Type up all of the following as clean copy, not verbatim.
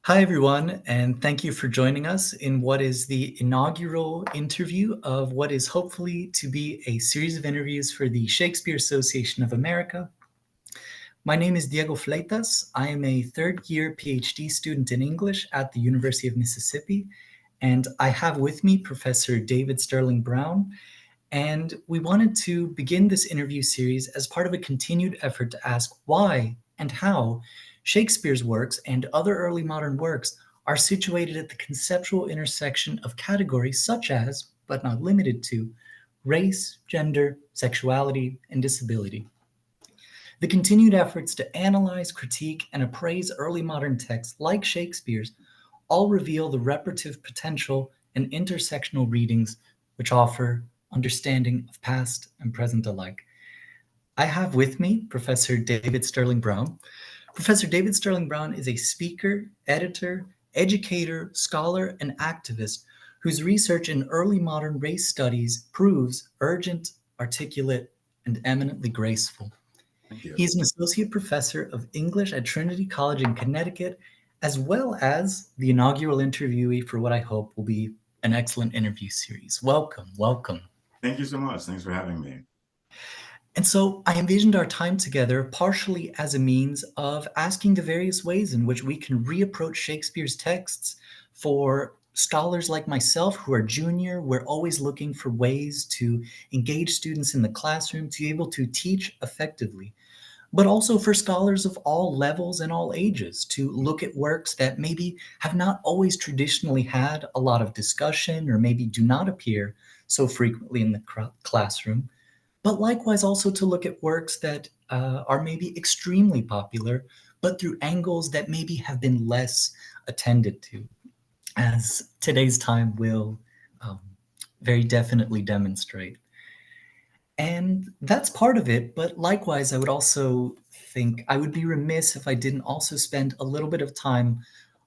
Hi, everyone, and thank you for joining us in what is the inaugural interview of what is hopefully to be a series of interviews for the Shakespeare Association of America. My name is Diego Fleitas. I am a third year PhD student in English at the University of Mississippi, and I have with me Professor David Sterling Brown. And we wanted to begin this interview series as part of a continued effort to ask why and how Shakespeare's works and other early modern works are situated at the conceptual intersection of categories such as, but not limited to, race, gender, sexuality, and disability. The continued efforts to analyze, critique, and appraise early modern texts like Shakespeare's all reveal the reparative potential and intersectional readings which offer understanding of past and present alike. I have with me Professor David Sterling Brown. Professor David Sterling Brown is a speaker, editor, educator, scholar, and activist whose research in early modern race studies proves urgent, articulate, and eminently graceful. Thank you. He's an associate professor of English at Trinity College in Connecticut, as well as the inaugural interviewee for what I hope will be an excellent interview series. Welcome, welcome. Thank you so much. Thanks for having me. And so I envisioned our time together partially as a means of asking the various ways in which we can reapproach Shakespeare's texts. For scholars like myself who are junior, we're always looking for ways to engage students in the classroom, to be able to teach effectively. But also for scholars of all levels and all ages to look at works that maybe have not always traditionally had a lot of discussion or maybe do not appear so frequently in the classroom, but likewise also to look at works that are maybe extremely popular, but through angles that maybe have been less attended to, as today's time will um, very definitely demonstrate. And that's part of it, but likewise, I would also think I would be remiss if I didn't also spend a little bit of time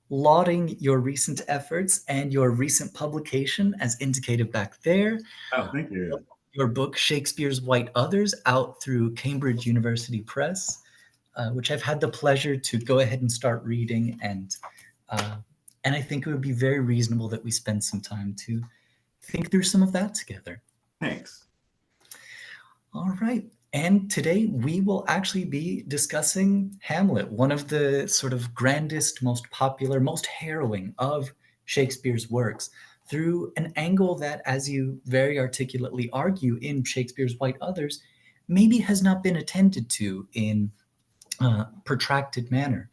lauding your recent efforts and your recent publication, as indicated back there. Oh, thank you. Your book, Shakespeare's White Others, out through Cambridge University Press, which I've had the pleasure to go ahead and start reading. Uh, and I think it would be very reasonable that we spend some time to think through some of that together. Thanks. All right. And today we will actually be discussing Hamlet, one of the sort of grandest, most popular, most harrowing of Shakespeare's works, through an angle that, as you very articulately argue in Shakespeare's White Others, maybe has not been attended to in a protracted manner.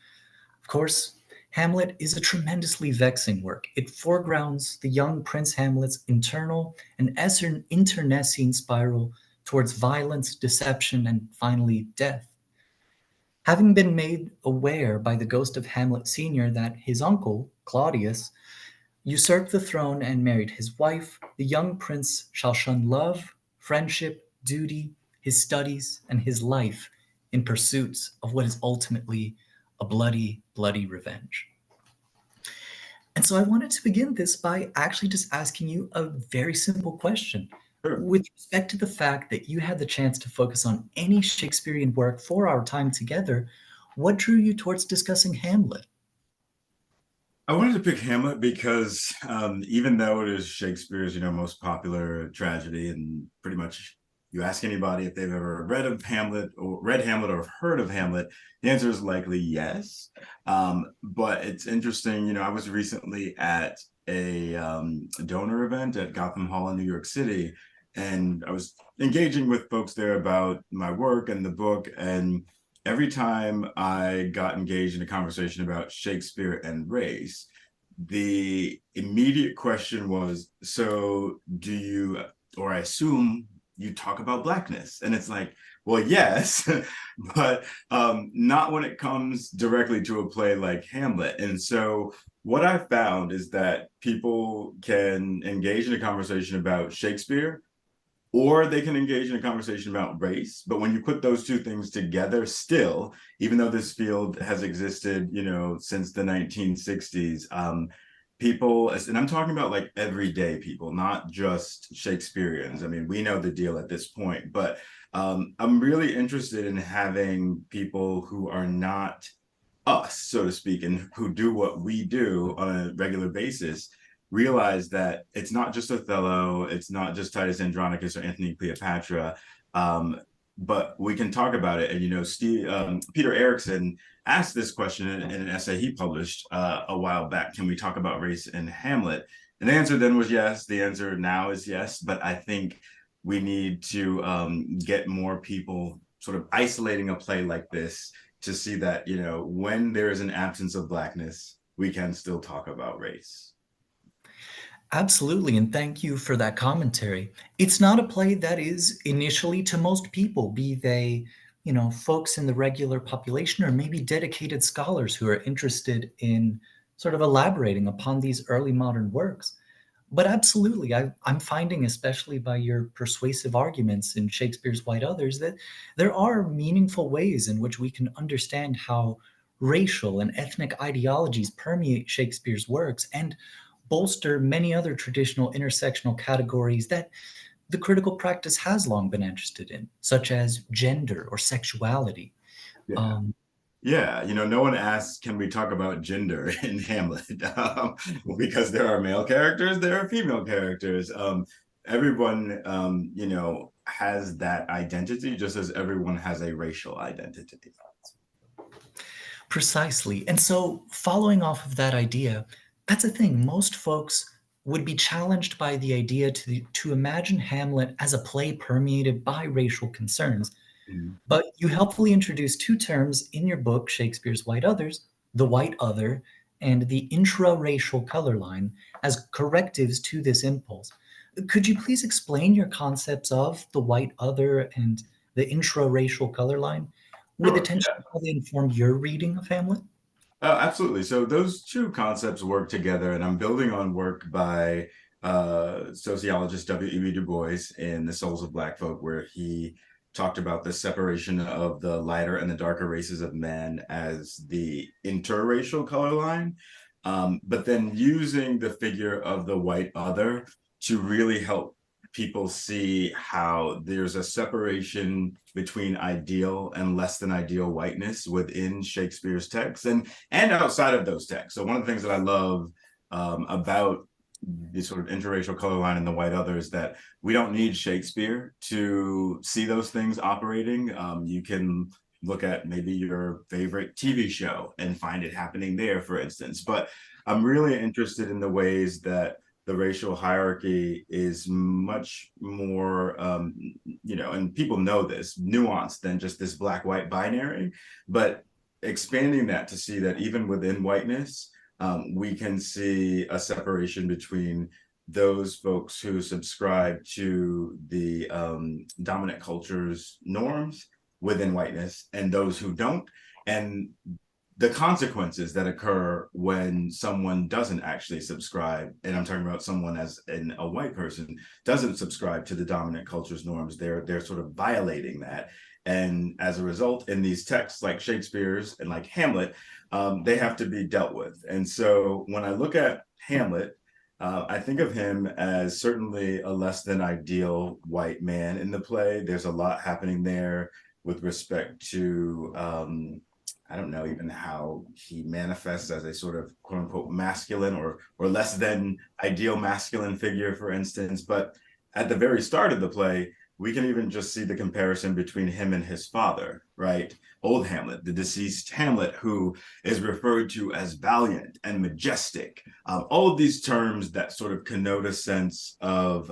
Of course, Hamlet is a tremendously vexing work. It foregrounds the young Prince Hamlet's internal and internecine spiral towards violence, deception, and finally death. Having been made aware by the ghost of Hamlet Sr. that his uncle, Claudius, usurped the throne and married his wife, the young prince shall shun love, friendship, duty, his studies, and his life in pursuits of what is ultimately a bloody, bloody revenge. And so I wanted to begin this by actually just asking you a very simple question. Sure. With respect to the fact that you had the chance to focus on any Shakespearean work for our time together, what drew you towards discussing Hamlet? I wanted to pick Hamlet because even though it is Shakespeare's, most popular tragedy, and pretty much you ask anybody if they've ever read Hamlet or heard of Hamlet, the answer is likely yes. But it's interesting, I was recently at a donor event at Gotham Hall in New York City, and I was engaging with folks there about my work and the book, and every time I got engaged in a conversation about Shakespeare and race, the immediate question was, so do you, or I assume you talk about Blackness? And it's like, well, yes, but not when it comes directly to a play like Hamlet. And so what I found is that people can engage in a conversation about Shakespeare, or they can engage in a conversation about race. But when you put those two things together, still, even though this field has existed, since the 1960s, people, and I'm talking about like everyday people, not just Shakespeareans. I mean, we know the deal at this point, but I'm really interested in having people who are not us, so to speak, and who do what we do on a regular basis, realize that it's not just Othello, it's not just Titus Andronicus or Anthony Cleopatra, um, but we can talk about it. And Peter Erickson asked this question in an essay he published a while back: Can we talk about race in Hamlet? And the answer then was yes. The answer now is yes. But I think we need to get more people sort of isolating a play like this to see that, when there is an absence of blackness, we can still talk about race. Absolutely, and thank you for that commentary. It's not a play that is initially to most people, be they, folks in the regular population or maybe dedicated scholars who are interested in sort of elaborating upon these early modern works. But absolutely, I'm finding, especially by your persuasive arguments in Shakespeare's White Others, that there are meaningful ways in which we can understand how racial and ethnic ideologies permeate Shakespeare's works and bolster many other traditional intersectional categories that the critical practice has long been interested in, such as gender or sexuality. Yeah. Um, Yeah, no one asks, can we talk about gender in Hamlet? Because there are male characters, there are female characters. Everyone, has that identity, just as everyone has a racial identity. Precisely. And so, following off of that idea, that's a thing. Most folks would be challenged by the idea to imagine Hamlet as a play permeated by racial concerns. Mhm. But you helpfully introduce two terms in your book, Shakespeare's White Others, the white other and the intra-racial color line, as correctives to this impulse. Could you please explain your concepts of the white other and the intra-racial color line, with Sure. attention to how they informed your reading of Hamlet? Absolutely. So those two concepts work together, and I'm building on work by sociologist W.E.B. Du Bois in The Souls of Black Folk, where he talked about the separation of the lighter and the darker races of men as the interracial color line, but then using the figure of the white other to really help people see how there's a separation between ideal and less than ideal whiteness within Shakespeare's text and outside of those texts. So one of the things that I love about the sort of interracial color line and the white other is that we don't need Shakespeare to see those things operating. You can look at maybe your favorite TV show and find it happening there, for instance. But I'm really interested in the ways that the racial hierarchy is much more, and people know this, nuanced than just this black white binary, but expanding that to see that even within whiteness, we can see a separation between those folks who subscribe to the dominant culture's norms within whiteness and those who don't. And the consequences that occur when someone doesn't actually subscribe, and I'm talking about someone as in a white person doesn't subscribe to the dominant culture's norms, they're sort of violating that. And as a result, in these texts like Shakespeare's and like Hamlet, they have to be dealt with. And so when I look at Hamlet, I think of him as certainly a less than ideal white man in the play. There's a lot happening there with respect to I don't know even how he manifests as a sort of quote unquote masculine or less than ideal masculine figure, for instance. But at the very start of the play, we can even just see the comparison between him and his father, right? Old Hamlet, the deceased Hamlet, who is referred to as valiant and majestic. All of these terms that sort of connote a sense of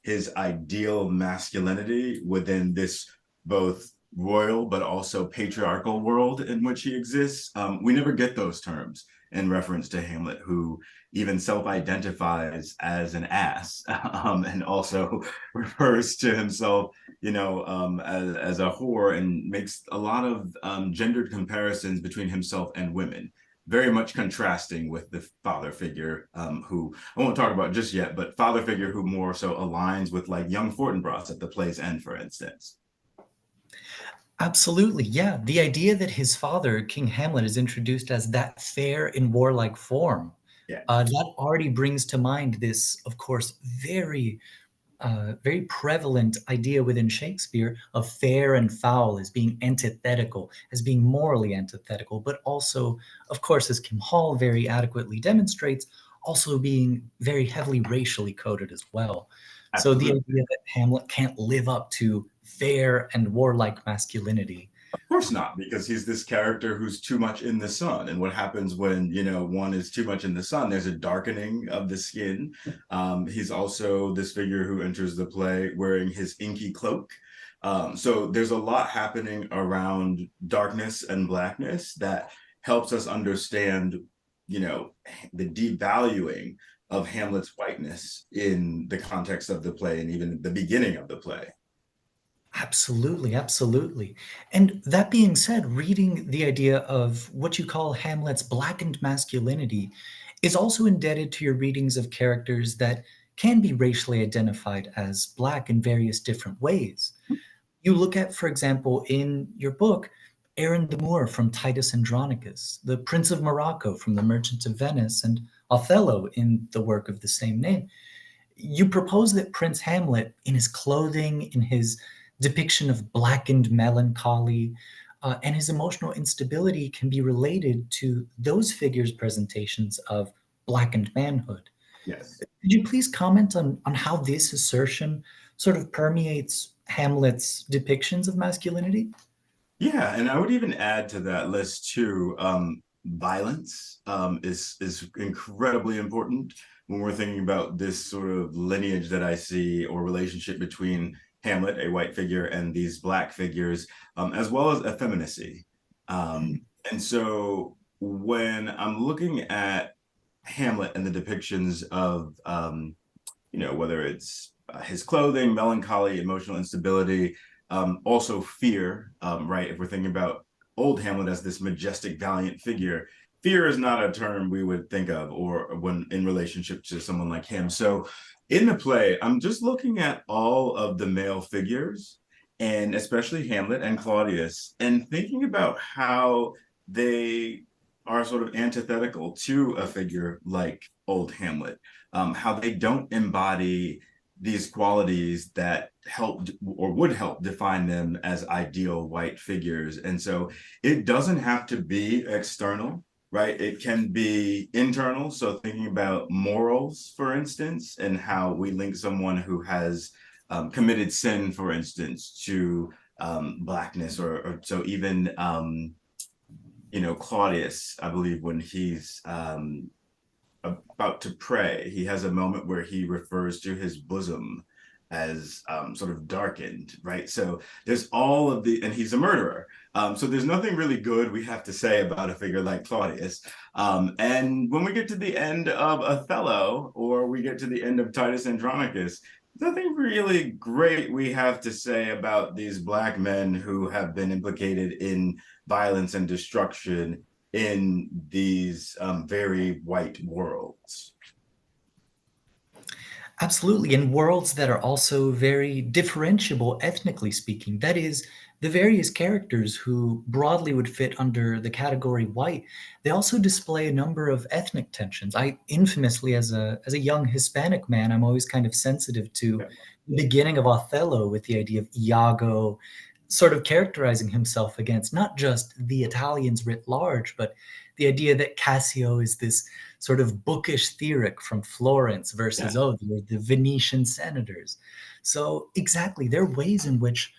his ideal masculinity within this both royal but also patriarchal world in which he exists. We never get those terms in reference to Hamlet, who even self-identifies as an ass, and also refers to himself, as a whore, and makes a lot of gendered comparisons between himself and women, very much contrasting with the father figure, who I won't talk about just yet, but father figure who more so aligns with like young Fortinbras at the play's end, for instance. Absolutely, yeah. The idea that his father, King Hamlet, is introduced as that fair in warlike form, Yeah. that already brings to mind this, of course, very very prevalent idea within Shakespeare of fair and foul as being antithetical, as being morally antithetical, but also, of course, as Kim Hall very adequately demonstrates, also being very heavily racially coded as well. So the Absolutely. idea that Hamlet can't live up to fair and warlike masculinity. Of course not, because he's this character who's too much in the sun. And what happens when, one is too much in the sun? There's a darkening of the skin. He's also this figure who enters the play wearing his inky cloak. So there's a lot happening around darkness and blackness that helps us understand, the devaluing of Hamlet's whiteness in the context of the play and even the beginning of the play. Absolutely, absolutely. And that being said, reading the idea of what you call Hamlet's blackened masculinity is also indebted to your readings of characters that can be racially identified as black in various different ways. You look at, for example, in your book, Aaron the Moor from Titus Andronicus, the Prince of Morocco from The Merchant of Venice, and Othello in the work of the same name. You propose that Prince Hamlet, in his clothing, in his depiction of blackened melancholy, and his emotional instability, can be related to those figures' presentations of blackened manhood. Yes. Could you please comment on how this assertion sort of permeates Hamlet's depictions of masculinity? Yeah, and I would even add to that list too, violence is incredibly important when we're thinking about this sort of lineage that I see or relationship between Hamlet, a white figure, and these black figures, as well as effeminacy. And so when I'm looking at Hamlet and the depictions of, whether it's his clothing, melancholy, emotional instability, also fear, right? If we're thinking about old Hamlet as this majestic, valiant figure, fear is not a term we would think of or when in relationship to someone like him. So in the play, I'm just looking at all of the male figures and especially Hamlet and Claudius and thinking about how they are sort of antithetical to a figure like old Hamlet, how they don't embody these qualities that helped or would help define them as ideal white figures. And so it doesn't have to be external, right? It can be internal. So thinking about morals, for instance, and how we link someone who has committed sin, for instance, to blackness, or so even Claudius, I believe, when he's about to pray, he has a moment where he refers to his bosom as sort of darkened, right? So there's all of and he's a murderer. So there's nothing really good we have to say about a figure like Claudius. And when we get to the end of Othello, or we get to the end of Titus Andronicus, nothing really great we have to say about these black men who have been implicated in violence and destruction in these very white worlds. Absolutely, in worlds that are also very differentiable ethnically speaking. That is, the various characters who broadly would fit under the category white, they also display a number of ethnic tensions. I infamously, as a young Hispanic man, I'm always kind of sensitive to the beginning of Othello with the idea of Iago sort of characterizing himself against not just the Italians writ large, but the idea that Cassio is this sort of bookish theoric from Florence versus, Yeah. the Venetian senators. So exactly, there are ways in which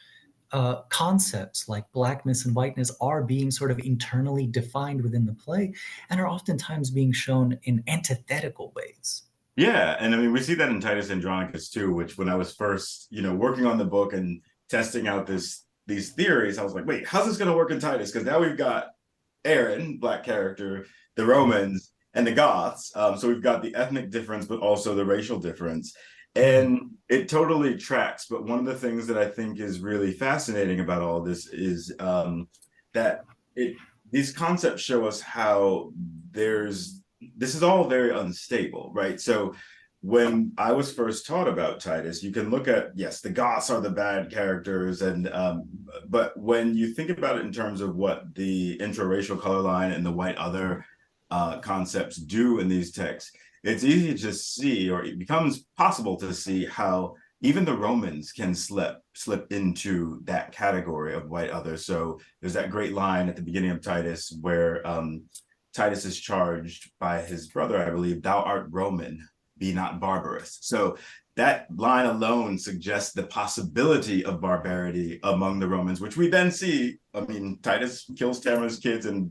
concepts like blackness and whiteness are being sort of internally defined within the play and are oftentimes being shown in antithetical ways. Yeah, and I mean we see that in Titus Andronicus too, which when I was first, working on the book and testing out these theories, I was like, wait, how's this going to work in Titus? Because now we've got Aaron, black character, the Romans, and the Goths. So we've got the ethnic difference, but also the racial difference. And it totally tracks. But one of the things that I think is really fascinating about all this is that these concepts show us how this is all very unstable, right? So when I was first taught about Titus, you can look at, yes, the Goths are the bad characters, and but when you think about it in terms of what the intraracial color line and the white other concepts do in these texts, it's easy to see, or it becomes possible to see how even the Romans can slip into that category of white others. So there's that great line at the beginning of Titus where Titus is charged by his brother, I believe, "Thou art Roman, be not barbarous." So that line alone suggests the possibility of barbarity among the Romans, which we then see. I mean, Titus kills Tamara's kids and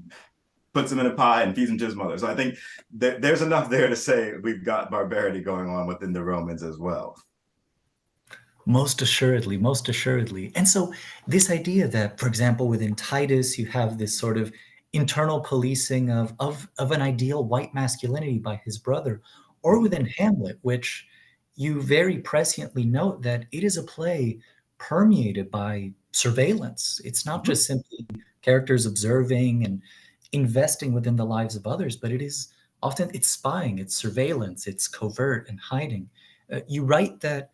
puts them in a pie and feeds them to his mother. So I think there's enough there to say we've got barbarity going on within the Romans as well. Most assuredly, most assuredly. And so, this idea that, for example, within Titus, you have this sort of internal policing of an ideal white masculinity by his brother, or within Hamlet, which you very presciently note that it is a play permeated by surveillance. It's not Mhm. just simply characters observing and investing within the lives of others, but it is often it's spying, it's surveillance, it's covert and hiding. You write that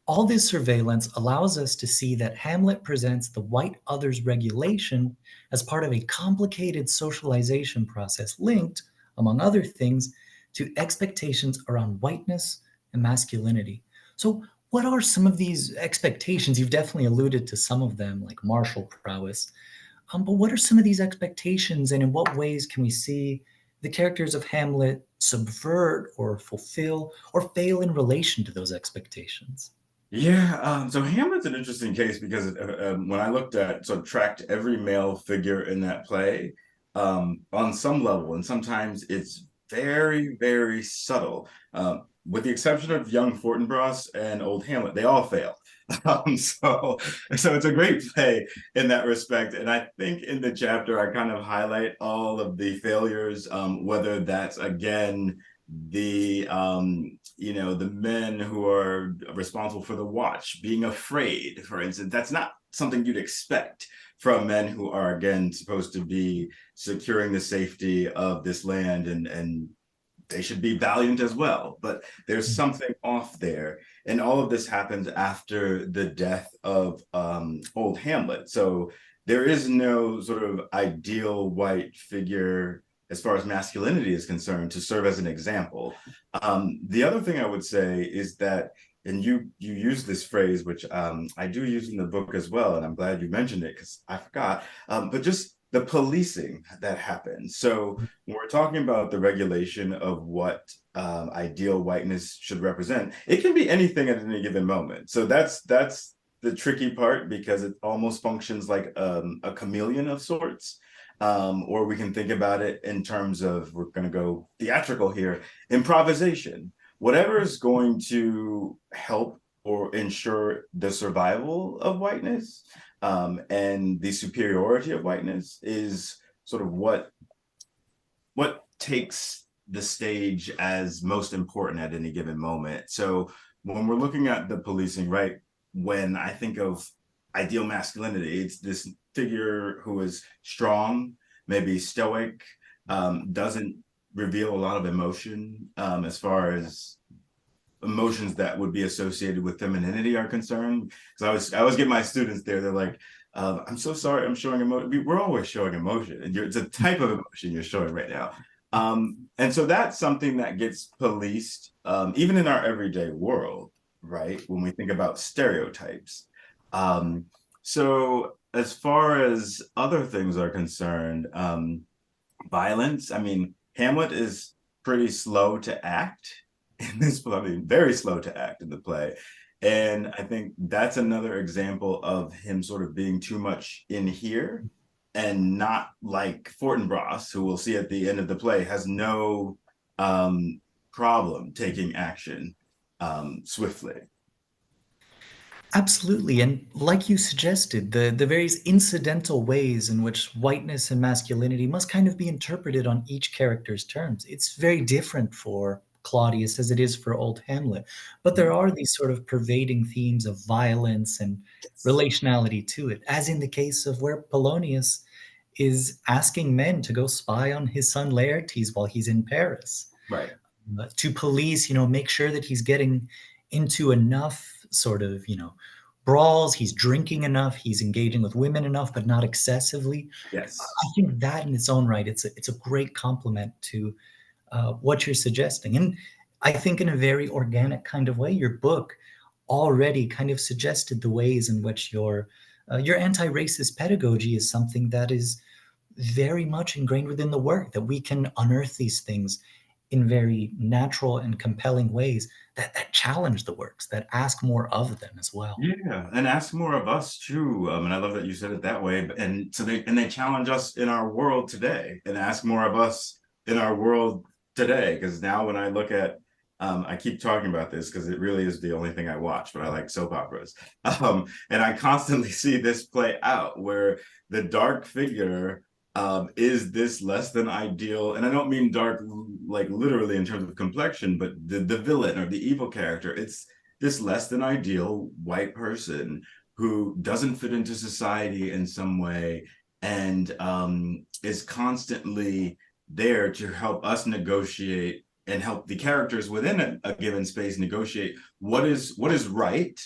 all this surveillance allows us to see that Hamlet presents the white others regulation as part of a complicated socialization process linked, among other things, to expectations around whiteness and masculinity. So, what are some of these expectations? You've definitely alluded to some of them, like martial prowess. But what are some of these expectations, and in what ways can we see the characters of Hamlet subvert or fulfill or fail in relation to those expectations? Yeah, so Hamlet's an interesting case because when I looked at, so tracked every male figure in that play on some level, and sometimes it's very, very subtle. With the exception of young Fortinbras and old Hamlet, they all fail. So it's a great play in that respect. And I think in the chapter, I kind of highlight all of the failures, whether that's again the men who are responsible for the watch being afraid, for instance. That's not something you'd expect from men who are again supposed to be securing the safety of this land, and they should be valiant as well, but there's something off there. And all of this happens after the death of old Hamlet. So there is no sort of ideal white figure as far as masculinity is concerned to serve as an example. The other thing I would say is that, and you use this phrase, which I do use in the book as well, and I'm glad you mentioned it because I forgot. But just the policing that happens. So when we're talking about the regulation of what ideal whiteness should represent, it can be anything at any given moment. So that's the tricky part because it almost functions like a chameleon of sorts. Or we can think about it in terms of, we're going to go theatrical here, improvisation. Whatever is going to help or ensure the survival of whiteness and the superiority of whiteness is sort of what takes the stage as most important at any given moment. So when we're looking at the policing, right, when I think of ideal masculinity, it's this figure who is strong, maybe stoic, doesn't reveal a lot of emotion as far as emotions that would be associated with femininity are concerned. Because I always get my students there. They're like, "I'm so sorry, I'm showing emotion." We're always showing emotion, and it's a type of emotion you're showing right now. And so that's something that gets policed, even in our everyday world, right? When we think about stereotypes. Um, so as far as other things are concerned, violence. I mean, Hamlet is pretty slow to act in this play. I mean, very slow to act in the play. And I think that's another example of him sort of being too much in here and not like Fortinbras, who we'll see at the end of the play, has no problem taking action swiftly. Absolutely. And like you suggested, the various incidental ways in which whiteness and masculinity must kind of be interpreted on each character's terms. It's very different for Claudius as it is for old Hamlet. But there are these sort of pervading themes of violence and relationality to it, as in the case of where Polonius is asking men to go spy on his son Laertes while he's in Paris Right. to police, make sure that he's getting into enough sort of, brawls, he's drinking enough, he's engaging with women enough, but not excessively. Yes. I think that in its own right, it's a great compliment to what you're suggesting. And I think in a very organic kind of way, your book already kind of suggested the ways in which your anti-racist pedagogy is something that is very much ingrained within the work, that we can unearth these things in very natural and compelling ways that challenge the works, that ask more of them as well. Yeah, and ask more of us too. And I love that you said it that way. And so they challenge us in our world today, and ask more of us in our world today. Because now when I look at, I keep talking about this because it really is the only thing I watch, but I like soap operas. And I constantly see this play out where the dark figure is this less than ideal, and I don't mean dark like literally in terms of complexion, but the villain or the evil character. It's this less than ideal white person who doesn't fit into society in some way, and is constantly there to help us negotiate and help the characters within a given space negotiate what is right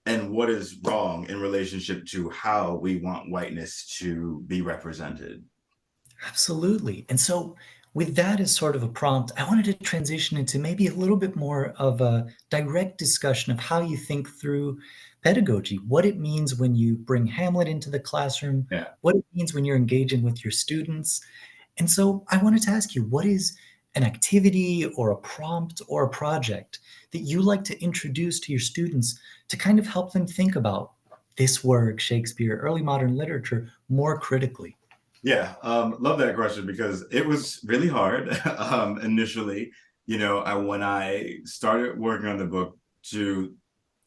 and what is wrong in relationship to how we want whiteness to be represented. Absolutely. And so, with that as sort of a prompt, I wanted to transition into maybe a little bit more of a direct discussion of how you think through pedagogy, what it means when you bring Hamlet into the classroom, Yeah. what it means when you're engaging with your students. And so, I wanted to ask you, what is an activity or a prompt or a project that you like to introduce to your students to kind of help them think about this work, Shakespeare, early modern literature, more critically? Yeah, love that question because it was really hard initially. When I started working on the book to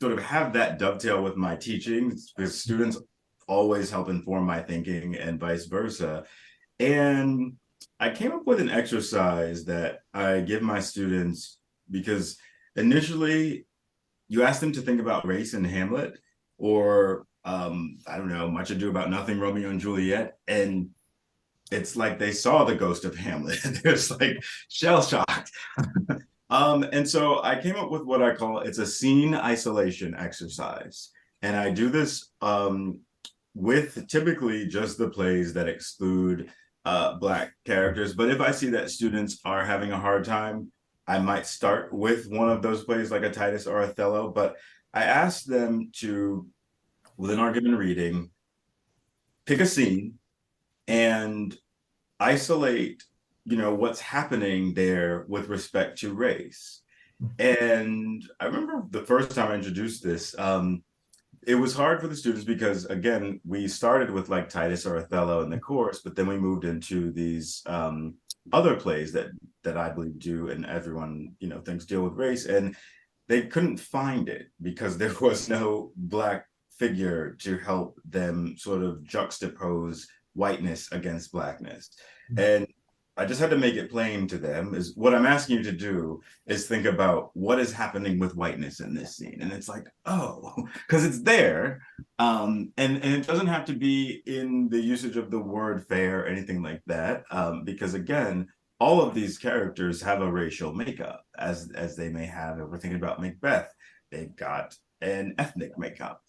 sort of have that dovetail with my teaching, because students always help inform my thinking and vice versa. And I came up with an exercise that I give my students because initially you ask them to think about race in Hamlet or I don't know, Much Ado About Nothing, Romeo and Juliet, and it's like they saw the ghost of Hamlet. They're just like shell shocked. And so I came up with what I call it's a scene isolation exercise. And I do this with typically just the plays that exclude Black characters. But if I see that students are having a hard time, I might start with one of those plays like a Titus or Othello. But I ask them to, within our given reading, pick a scene and isolate what's happening there with respect to race. And I remember the first time I introduced this, it was hard for the students because again we started with like Titus or Othello in the course, but then we moved into these other plays that I believe do and everyone thinks deal with race, and they couldn't find it because there was no Black figure to help them sort of juxtapose whiteness against Blackness. And I just had to make it plain to them is what I'm asking you to do is think about what is happening with whiteness in this scene. And it's like, oh, because it's there. And it doesn't have to be in the usage of the word fair or anything like that. Because again, all of these characters have a racial makeup as they may have. If we're thinking about Macbeth, they've got an ethnic makeup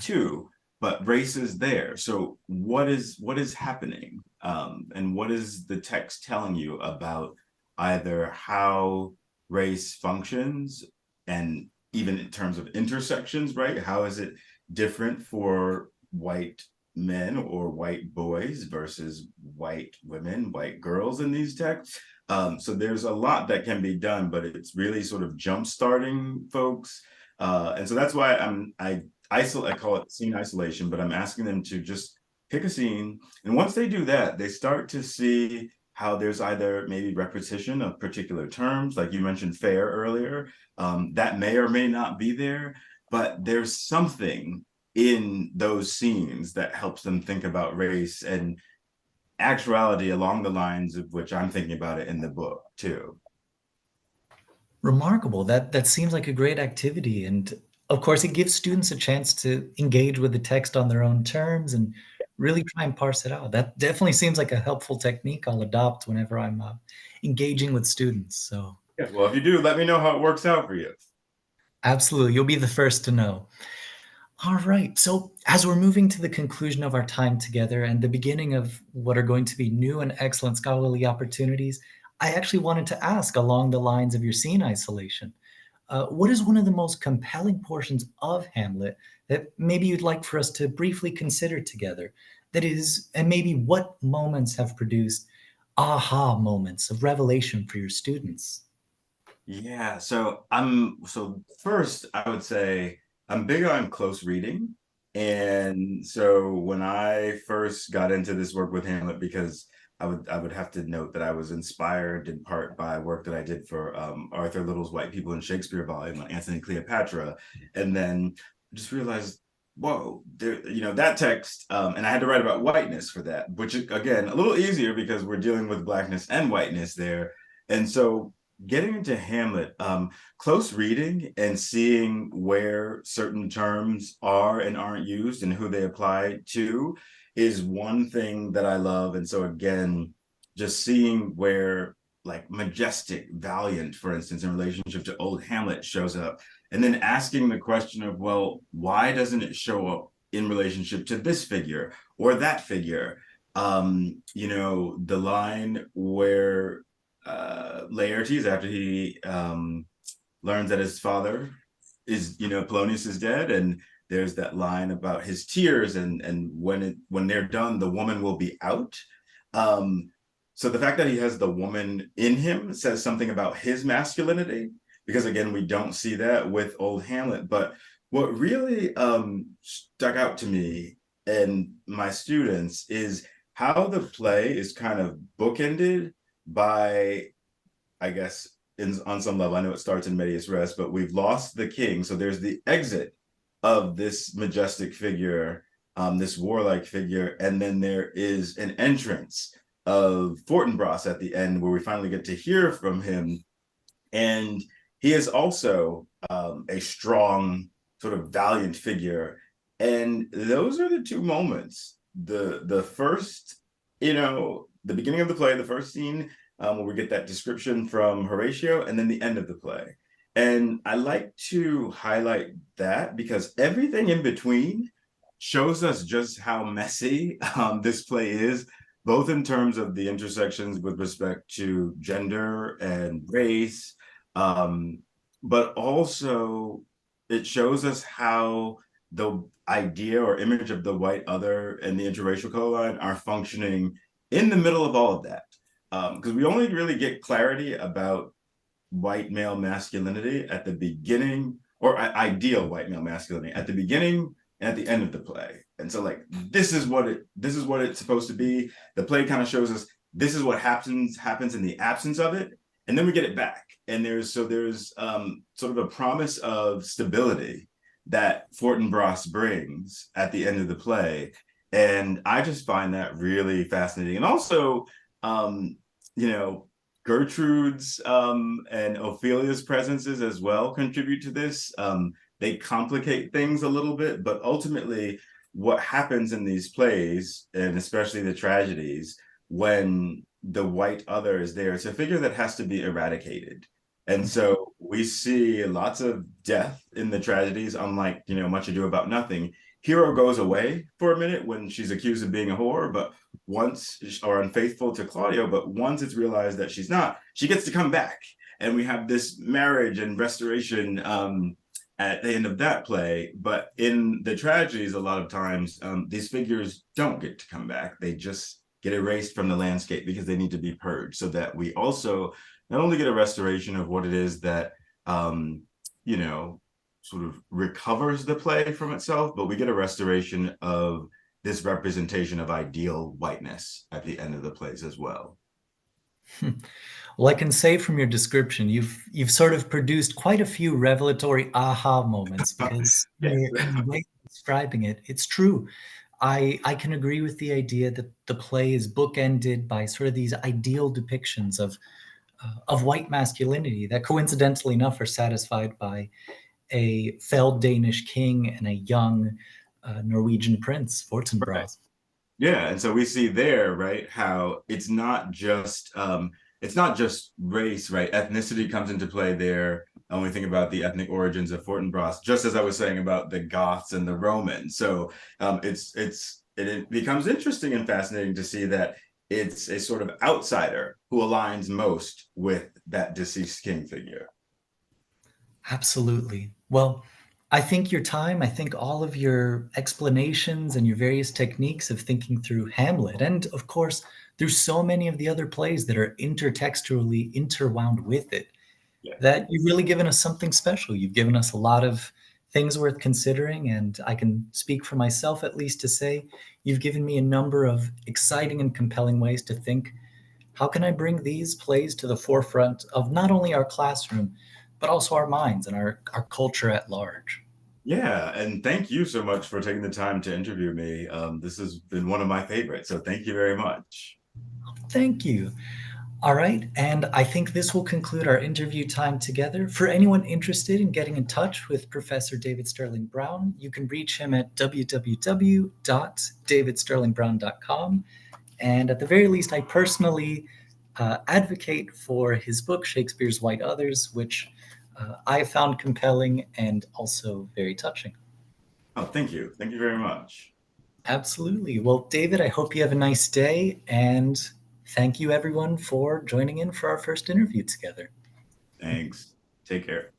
too, but race is there. So what is happening? And what is the text telling you about either how race functions and even in terms of intersections, right? How is it different for white men or white boys versus white women, white girls in these texts? So there's a lot that can be done, but it's really sort of jump starting folks. And so that's why I call it scene isolation, but I'm asking them to just pick a scene. And once they do that, they start to see how there's either maybe repetition of particular terms, like you mentioned fair earlier, that may or may not be there, but there's something in those scenes that helps them think about race and actuality along the lines of which I'm thinking about it in the book too. Remarkable. That seems like a great activity, and of course, it gives students a chance to engage with the text on their own terms and really try and parse it out. That definitely seems like a helpful technique I'll adopt whenever I'm engaging with students. So, Yeah, well, if you do, let me know how it works out for you. absolutely, you'll be the first to know. All right. So, as we're moving to the conclusion of our time together and the beginning of what are going to be new and excellent scholarly opportunities, I actually wanted to ask along the lines of your scene isolation. What is one of the most compelling portions of Hamlet that maybe you'd like for us to briefly consider together? That is, and maybe what moments have produced aha moments of revelation for your students? Yeah, so first I would say I'm big on close reading. And so when I first got into this work with Hamlet, because I would have to note that I was inspired in part by work that I did for Arthur Little's White People in Shakespeare volume on Antony Cleopatra, and then just realized, whoa, there, that text, and I had to write about whiteness for that, which again a little easier because we're dealing with blackness and whiteness there. And so getting into Hamlet, close reading and seeing where certain terms are and aren't used and who they apply to is one thing that I love. And so again, just seeing where like majestic, valiant, for instance, in relationship to old Hamlet shows up, and then asking the question of, well, why doesn't it show up in relationship to this figure or that figure? The line where Laertes, after he learns that his father is, Polonius is dead, and there's that line about his tears, and when they're done, the woman will be out. Um, so the fact that he has the woman in him says something about his masculinity, because again, we don't see that with old Hamlet. But what really stuck out to me and my students is how the play is kind of bookended by, I guess, on some level, I know it starts in medias res, but we've lost the king. So there's the exit of this majestic figure, this warlike figure, and then there is an entrance of Fortinbras at the end where we finally get to hear from him. And he is also a strong, sort of valiant figure. And those are the two moments. The first, the beginning of the play, the first scene, where we get that description from Horatio, and then the end of the play. And I like to highlight that because everything in between shows us just how messy this play is, both in terms of the intersections with respect to gender and race, um, but also it shows us how the idea or image of the white other and the interracial color line are functioning in the middle of all of that. Because we only really get clarity about white male masculinity at the beginning, or ideal white male masculinity at the beginning and at the end of the play. And so like this is what it's supposed to be. The play kind of shows us this is what happens in the absence of it, and then we get it back. And there's sort of a promise of stability that Fortinbras brings at the end of the play. And I just find that really fascinating. And also, um, you know, Gertrude's and Ophelia's presences as well contribute to this. They complicate things a little bit, but ultimately, what happens in these plays, and especially the tragedies, when the white other is there, it's a figure that has to be eradicated. And so we see lots of death in the tragedies, unlike, Much Ado About Nothing. Hero goes away for a minute when she's accused of being a whore, but once, or unfaithful to Claudio, but once it's realized that she's not, she gets to come back. And we have this marriage and restoration at the end of that play. But in the tragedies, a lot of times, these figures don't get to come back. They just get erased from the landscape because they need to be purged, so that we also not only get a restoration of what it is that, you know, sort of recovers the play from itself, but we get a restoration of this representation of ideal whiteness at the end of the plays as well. Well, I can say from your description, you've sort of produced quite a few revelatory aha moments because Yes. in the way you're describing it, it's true. I can agree with the idea that the play is bookended by sort of these ideal depictions of white masculinity that coincidentally enough are satisfied by a felled Danish king and a young Norwegian prince, Right. Fortinbras. Yeah, and so we see there, right, how it's not just race, right? Ethnicity comes into play there. When we think about the ethnic origins of Fortinbras, just as I was saying about the Goths and the Romans. So it becomes interesting and fascinating to see that it's a sort of outsider who aligns most with that deceased king figure. Absolutely. Well, I think your time, I think all of your explanations and your various techniques of thinking through Hamlet, and of course, through so many of the other plays that are intertextually interwound with it, Yeah. that you've really given us something special. You've given us a lot of things worth considering, and I can speak for myself at least to say you've given me a number of exciting and compelling ways to think how can I bring these plays to the forefront of not only our classroom, but also our minds and our culture at large? Yeah, and thank you so much for taking the time to interview me. This has been one of my favorites, so thank you very much. Thank you. All right, and I think this will conclude our interview time together. For anyone interested in getting in touch with Professor David Sterling Brown, you can reach him at www.davidsterlingbrown.com. And at the very least, I personally advocate for his book, Shakespeare's White Others, which I found compelling and also very touching. Oh, thank you. Thank you very much. Absolutely. Well, David, I hope you have a nice day. And thank you, everyone, for joining in for our first interview together. Thanks. Take care.